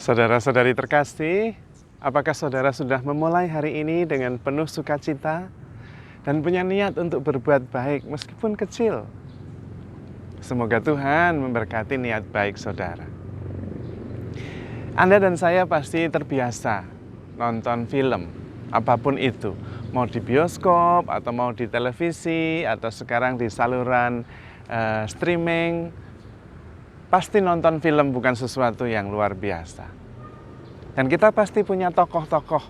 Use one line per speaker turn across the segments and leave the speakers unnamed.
Saudara-saudari terkasih, apakah saudara sudah memulai hari ini dengan penuh sukacita dan punya niat untuk berbuat baik meskipun kecil? Semoga Tuhan memberkati niat baik saudara. Anda dan saya pasti terbiasa nonton film, apapun itu. Mau di bioskop, atau mau di televisi, atau sekarang di saluran streaming. Pasti nonton film bukan sesuatu yang luar biasa. Dan kita pasti punya tokoh-tokoh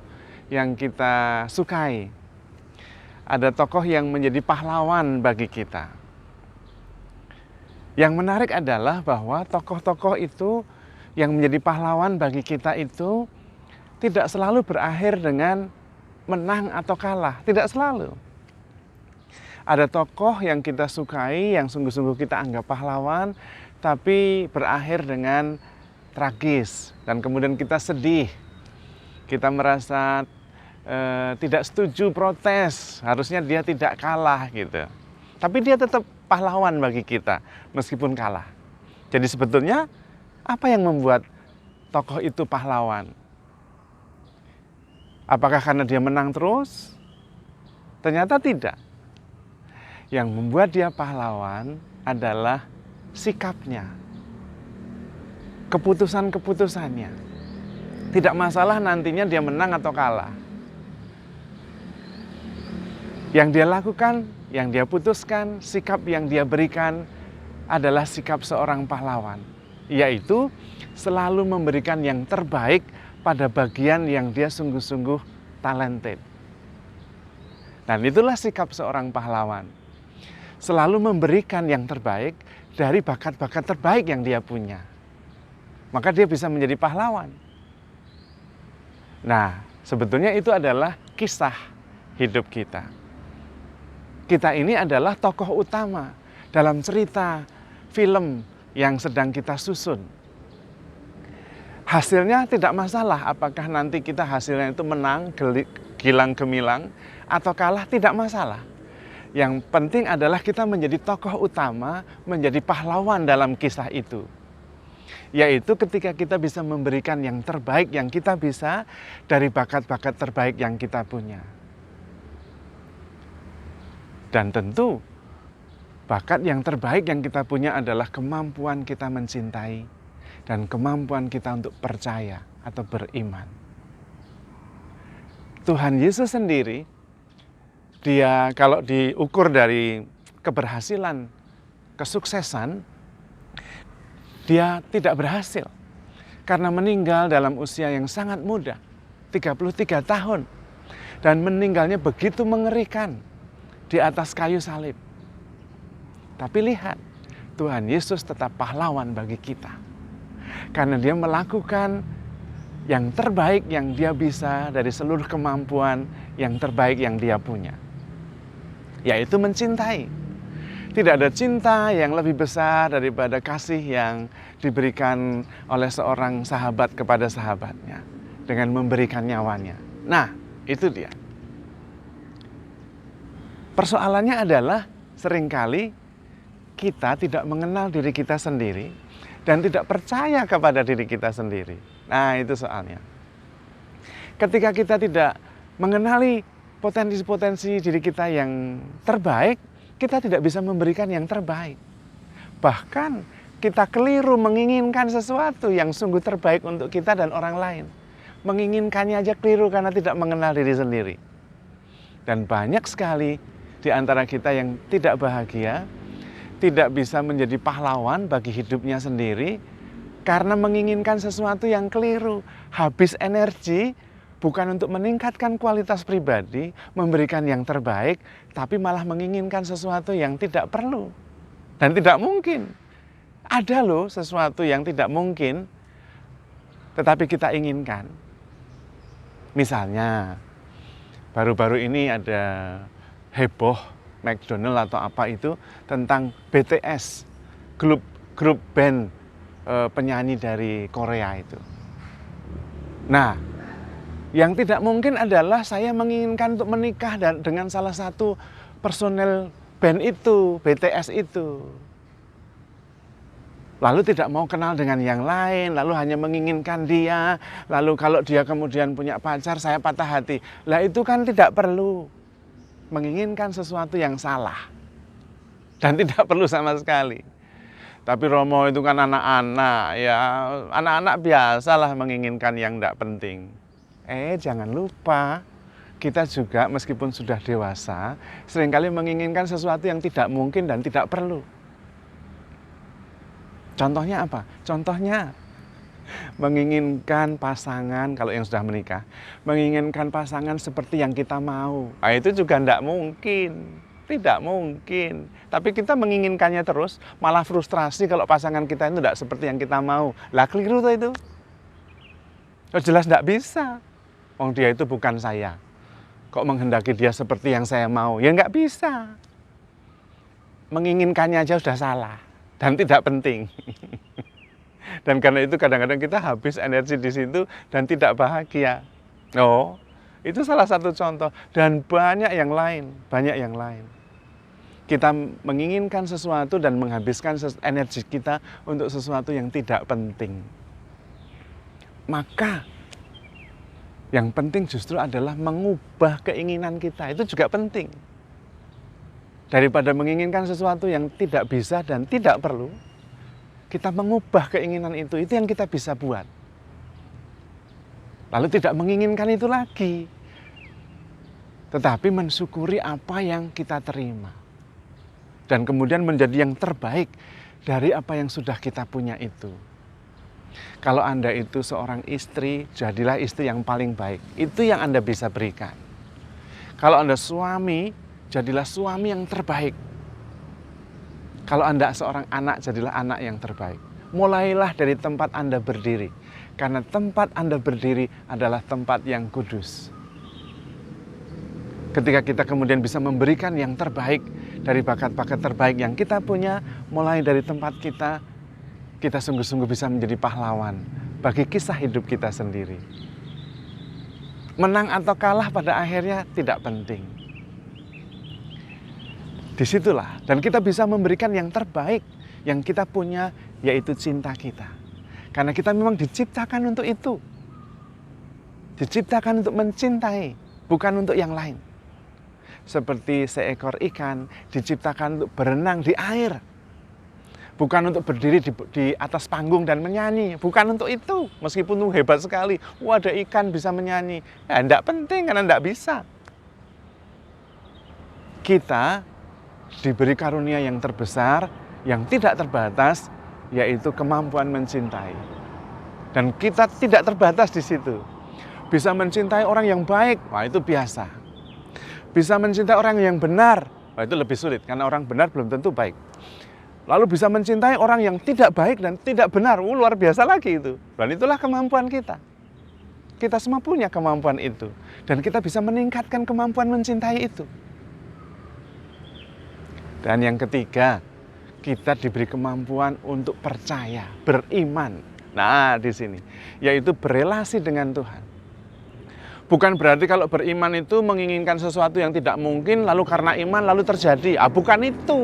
yang kita sukai. Ada tokoh yang menjadi pahlawan bagi kita. Yang menarik adalah bahwa tokoh-tokoh itu yang menjadi pahlawan bagi kita itu tidak selalu berakhir dengan menang atau kalah. Tidak selalu. Ada tokoh yang kita sukai, yang sungguh-sungguh kita anggap pahlawan, tapi berakhir dengan tragis dan kemudian kita sedih. Kita merasa tidak setuju, protes, harusnya dia tidak kalah gitu. Tapi dia tetap pahlawan bagi kita meskipun kalah. Jadi sebetulnya apa yang membuat tokoh itu pahlawan? Apakah karena dia menang terus? Ternyata tidak. Yang membuat dia pahlawan adalah sikapnya, keputusan-keputusannya. Tidak masalah nantinya dia menang atau kalah. Yang dia lakukan, yang dia putuskan, sikap yang dia berikan adalah sikap seorang pahlawan, yaitu selalu memberikan yang terbaik pada bagian yang dia sungguh-sungguh talented. Dan itulah sikap seorang pahlawan. Selalu memberikan yang terbaik dari bakat-bakat terbaik yang dia punya. Maka dia bisa menjadi pahlawan. Nah, sebetulnya itu adalah kisah hidup kita. Kita ini adalah tokoh utama dalam cerita film yang sedang kita susun. Hasilnya tidak masalah apakah nanti kita hasilnya itu menang, gilang gemilang, atau kalah, tidak masalah. Yang penting adalah kita menjadi tokoh utama, menjadi pahlawan dalam kisah itu. Yaitu ketika kita bisa memberikan yang terbaik yang kita bisa dari bakat-bakat terbaik yang kita punya. Dan tentu bakat yang terbaik yang kita punya adalah kemampuan kita mencintai dan kemampuan kita untuk percaya atau beriman. Tuhan Yesus sendiri, dia kalau diukur dari keberhasilan, kesuksesan, dia tidak berhasil. Karena meninggal dalam usia yang sangat muda, 33 tahun. Dan meninggalnya begitu mengerikan di atas kayu salib. Tapi lihat, Tuhan Yesus tetap pahlawan bagi kita. Karena dia melakukan yang terbaik yang dia bisa dari seluruh kemampuan yang terbaik yang dia punya. Yaitu mencintai. Tidak ada cinta yang lebih besar daripada kasih yang diberikan oleh seorang sahabat kepada sahabatnya dengan memberikan nyawanya. Nah, itu dia. Persoalannya adalah seringkali kita tidak mengenal diri kita sendiri dan tidak percaya kepada diri kita sendiri. Nah, itu soalnya. Ketika kita tidak mengenali potensi-potensi diri kita yang terbaik, kita tidak bisa memberikan yang terbaik. Bahkan kita keliru menginginkan sesuatu yang sungguh terbaik untuk kita dan orang lain. Menginginkannya aja keliru karena tidak mengenal diri sendiri. Dan banyak sekali di antara kita yang tidak bahagia, tidak bisa menjadi pahlawan bagi hidupnya sendiri, karena menginginkan sesuatu yang keliru, habis energi, bukan untuk meningkatkan kualitas pribadi, memberikan yang terbaik, tapi malah menginginkan sesuatu yang tidak perlu. Dan tidak mungkin. Ada loh sesuatu yang tidak mungkin, tetapi kita inginkan. Misalnya, baru-baru ini ada heboh McDonald atau apa itu tentang BTS, grup band penyanyi dari Korea itu. Nah, yang tidak mungkin adalah saya menginginkan untuk menikah dengan salah satu personel band itu, BTS itu. lalu tidak mau kenal dengan yang lain, lalu hanya menginginkan dia, lalu kalau dia kemudian punya pacar, saya patah hati. Lah itu kan tidak perlu menginginkan sesuatu yang salah. Dan tidak perlu sama sekali. Tapi Romo itu kan anak-anak, ya anak-anak biasalah menginginkan yang tidak penting. Jangan lupa, kita juga meskipun sudah dewasa, seringkali menginginkan sesuatu yang tidak mungkin dan tidak perlu. Contohnya apa? Contohnya menginginkan pasangan, kalau yang sudah menikah, menginginkan pasangan seperti yang kita mau. Nah, itu juga tidak mungkin, tidak mungkin. Tapi kita menginginkannya terus, malah frustrasi kalau pasangan kita itu tidak seperti yang kita mau. Lah keliru tuh itu. Oh, jelas tidak bisa. Oh, dia itu bukan saya. Kok menghendaki dia seperti yang saya mau? Ya nggak bisa. Menginginkannya aja sudah salah dan tidak penting. Dan karena itu kadang-kadang kita habis energi di situ dan tidak bahagia. Oh, itu salah satu contoh. Dan banyak yang lain, banyak yang lain. Kita menginginkan sesuatu dan menghabiskan energi kita untuk sesuatu yang tidak penting. Maka yang penting justru adalah mengubah keinginan kita. Itu juga penting. Daripada menginginkan sesuatu yang tidak bisa dan tidak perlu, kita mengubah keinginan itu yang kita bisa buat. Lalu tidak menginginkan itu lagi, tetapi mensyukuri apa yang kita terima. Dan kemudian menjadi yang terbaik dari apa yang sudah kita punya itu. Kalau Anda itu seorang istri, jadilah istri yang paling baik. Itu yang Anda bisa berikan. Kalau Anda suami, jadilah suami yang terbaik. Kalau Anda seorang anak, jadilah anak yang terbaik. Mulailah dari tempat Anda berdiri. Karena tempat Anda berdiri adalah tempat yang kudus. Ketika kita kemudian bisa memberikan yang terbaik dari bakat-bakat terbaik yang kita punya, mulai dari tempat kita sungguh-sungguh bisa menjadi pahlawan bagi kisah hidup kita sendiri. Menang atau kalah pada akhirnya tidak penting. Disitulah, dan kita bisa memberikan yang terbaik yang kita punya, yaitu cinta kita. Karena kita memang diciptakan untuk itu. Diciptakan untuk mencintai, bukan untuk yang lain. Seperti seekor ikan diciptakan untuk berenang di air. Bukan untuk berdiri di atas panggung dan menyanyi. Bukan untuk itu, meskipun itu hebat sekali. Wah, ada ikan bisa menyanyi. Ya, tidak penting karena tidak bisa. Kita diberi karunia yang terbesar, yang tidak terbatas, yaitu kemampuan mencintai. Dan kita tidak terbatas di situ. Bisa mencintai orang yang baik, wah itu biasa. Bisa mencintai orang yang benar, wah itu lebih sulit, karena orang benar belum tentu baik. Lalu bisa mencintai orang yang tidak baik dan tidak benar, luar biasa lagi itu. Dan itulah kemampuan kita. Kita semua punya kemampuan itu. Dan kita bisa meningkatkan kemampuan mencintai itu. Dan yang ketiga, kita diberi kemampuan untuk percaya, beriman. Nah, di sini, yaitu berelasi dengan Tuhan. Bukan berarti kalau beriman itu menginginkan sesuatu yang tidak mungkin, lalu karena iman lalu terjadi. Bukan itu.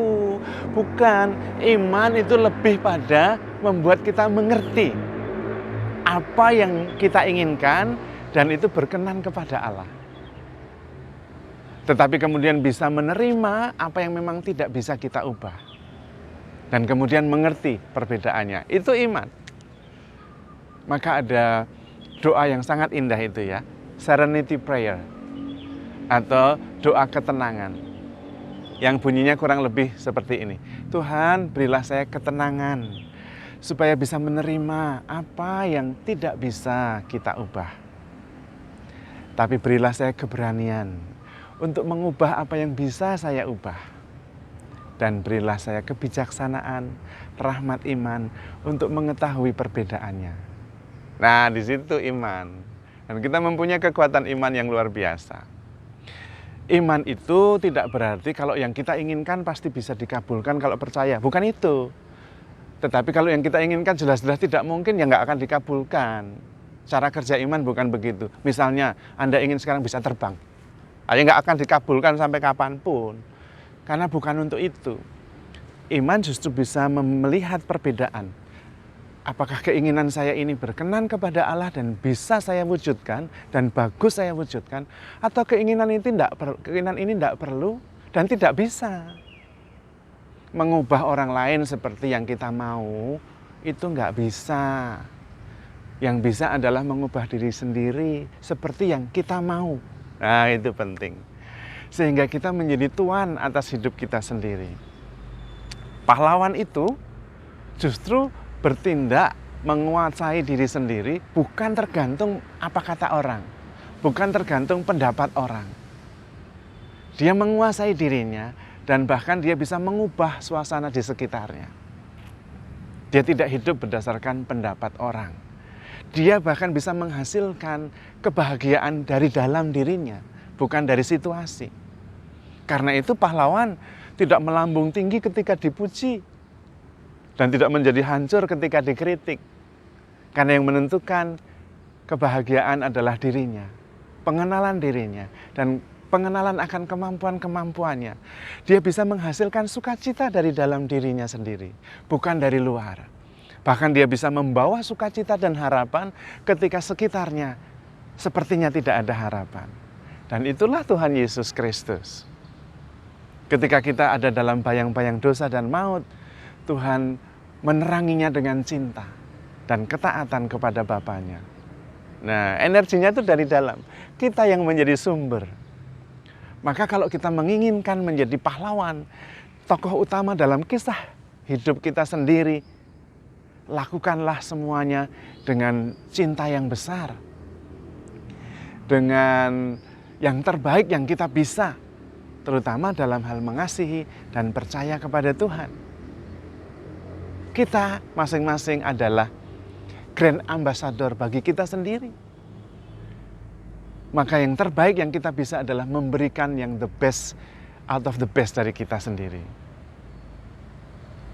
Bukan. Iman itu lebih pada membuat kita mengerti apa yang kita inginkan dan itu berkenan kepada Allah. Tetapi kemudian bisa menerima apa yang memang tidak bisa kita ubah. Dan kemudian mengerti perbedaannya. Itu iman. Maka ada doa yang sangat indah itu ya. Serenity prayer. Atau doa ketenangan. Yang bunyinya kurang lebih seperti ini. Tuhan, berilah saya ketenangan. Supaya bisa menerima apa yang tidak bisa kita ubah. Tapi berilah saya keberanian untuk mengubah apa yang bisa saya ubah. Dan berilah saya kebijaksanaan, rahmat iman untuk mengetahui perbedaannya. Nah, di situ iman. Dan kita mempunyai kekuatan iman yang luar biasa. Iman itu tidak berarti kalau yang kita inginkan pasti bisa dikabulkan kalau percaya. Bukan itu. Tetapi kalau yang kita inginkan jelas-jelas tidak mungkin, ya nggak akan dikabulkan. Cara kerja iman bukan begitu. Misalnya, Anda ingin sekarang bisa terbang. Ya nggak akan dikabulkan sampai kapanpun. Karena bukan untuk itu. Iman justru bisa melihat perbedaan. Apakah keinginan saya ini berkenan kepada Allah dan bisa saya wujudkan dan bagus saya wujudkan, atau keinginan ini tidak perlu dan tidak bisa. Mengubah orang lain seperti yang kita mau itu nggak bisa. Yang bisa adalah mengubah diri sendiri seperti yang kita mau. Nah, itu penting. Sehingga kita menjadi tuan atas hidup kita sendiri. Pahlawan itu justru bertindak menguasai diri sendiri, bukan tergantung apa kata orang, bukan tergantung pendapat orang. Dia menguasai dirinya dan bahkan dia bisa mengubah suasana di sekitarnya. Dia tidak hidup berdasarkan pendapat orang. Dia bahkan bisa menghasilkan kebahagiaan dari dalam dirinya, bukan dari situasi. Karena itu pahlawan tidak melambung tinggi ketika dipuji, dan tidak menjadi hancur ketika dikritik. Karena yang menentukan kebahagiaan adalah dirinya, pengenalan dirinya, dan pengenalan akan kemampuan-kemampuannya. Dia bisa menghasilkan sukacita dari dalam dirinya sendiri, bukan dari luar. Bahkan dia bisa membawa sukacita dan harapan ketika sekitarnya sepertinya tidak ada harapan. Dan itulah Tuhan Yesus Kristus. Ketika kita ada dalam bayang-bayang dosa dan maut, Tuhan meneranginya dengan cinta dan ketaatan kepada Bapanya. Nah, energinya itu dari dalam. Kita yang menjadi sumber. Maka kalau kita menginginkan menjadi pahlawan, tokoh utama dalam kisah hidup kita sendiri, lakukanlah semuanya dengan cinta yang besar. Dengan yang terbaik yang kita bisa, terutama dalam hal mengasihi dan percaya kepada Tuhan. Kita masing-masing adalah grand ambassador bagi kita sendiri. Maka yang terbaik yang kita bisa adalah memberikan yang the best out of the best dari kita sendiri.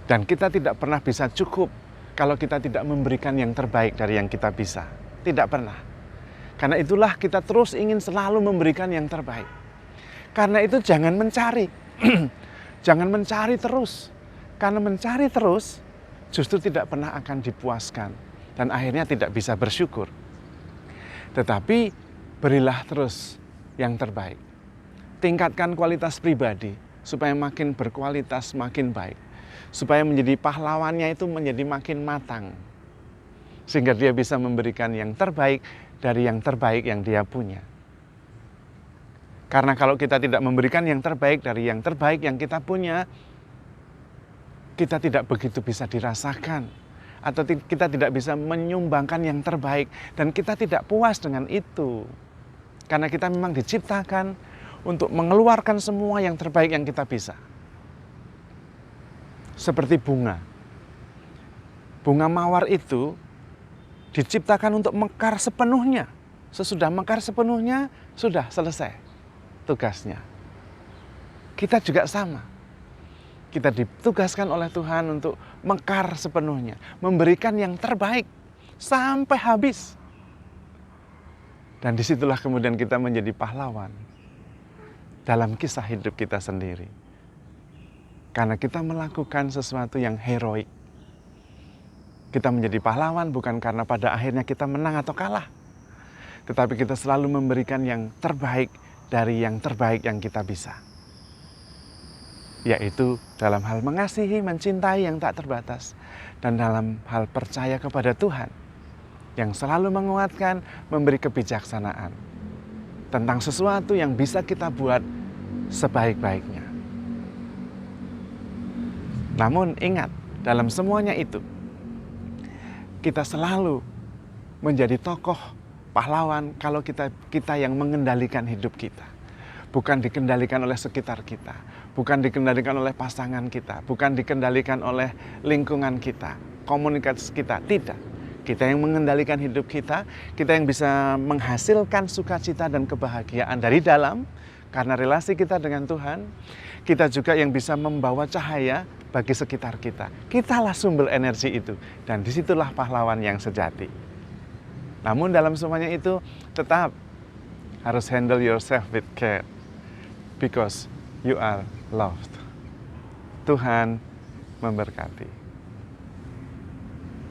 Dan kita tidak pernah bisa cukup kalau kita tidak memberikan yang terbaik dari yang kita bisa. Tidak pernah. Karena itulah kita terus ingin selalu memberikan yang terbaik. Karena itu jangan mencari. Jangan mencari terus. Karena mencari terus justru tidak pernah akan dipuaskan dan akhirnya tidak bisa bersyukur. Tetapi berilah terus yang terbaik. Tingkatkan kualitas pribadi supaya makin berkualitas, makin baik. Supaya menjadi pahlawannya itu menjadi makin matang. Sehingga dia bisa memberikan yang terbaik dari yang terbaik yang dia punya. Karena kalau kita tidak memberikan yang terbaik dari yang terbaik yang kita punya, kita tidak begitu bisa dirasakan, atau kita tidak bisa menyumbangkan yang terbaik, dan kita tidak puas dengan itu. Karena kita memang diciptakan untuk mengeluarkan semua yang terbaik yang kita bisa. Seperti bunga. Bunga mawar itu diciptakan untuk mekar sepenuhnya. Sesudah mekar sepenuhnya, sudah selesai tugasnya. Kita juga sama. Kita ditugaskan oleh Tuhan untuk mekar sepenuhnya, memberikan yang terbaik sampai habis. Dan disitulah kemudian kita menjadi pahlawan dalam kisah hidup kita sendiri. Karena kita melakukan sesuatu yang heroik. Kita menjadi pahlawan bukan karena pada akhirnya kita menang atau kalah, tetapi kita selalu memberikan yang terbaik dari yang terbaik yang kita bisa. Yaitu dalam hal mengasihi, mencintai yang tak terbatas, dan dalam hal percaya kepada Tuhan yang selalu menguatkan, memberi kebijaksanaan tentang sesuatu yang bisa kita buat sebaik-baiknya. Namun ingat, dalam semuanya itu kita selalu menjadi tokoh pahlawan kalau kita yang mengendalikan hidup kita. Bukan dikendalikan oleh sekitar kita, bukan dikendalikan oleh pasangan kita, bukan dikendalikan oleh lingkungan kita, komunitas kita, tidak. Kita yang mengendalikan hidup kita yang bisa menghasilkan sukacita dan kebahagiaan dari dalam, karena relasi kita dengan Tuhan. Kita juga yang bisa membawa cahaya bagi sekitar kita. Kitalah sumber energi itu, dan disitulah pahlawan yang sejati. Namun dalam semuanya itu tetap harus handle yourself with care. Because you are loved. Tuhan memberkati.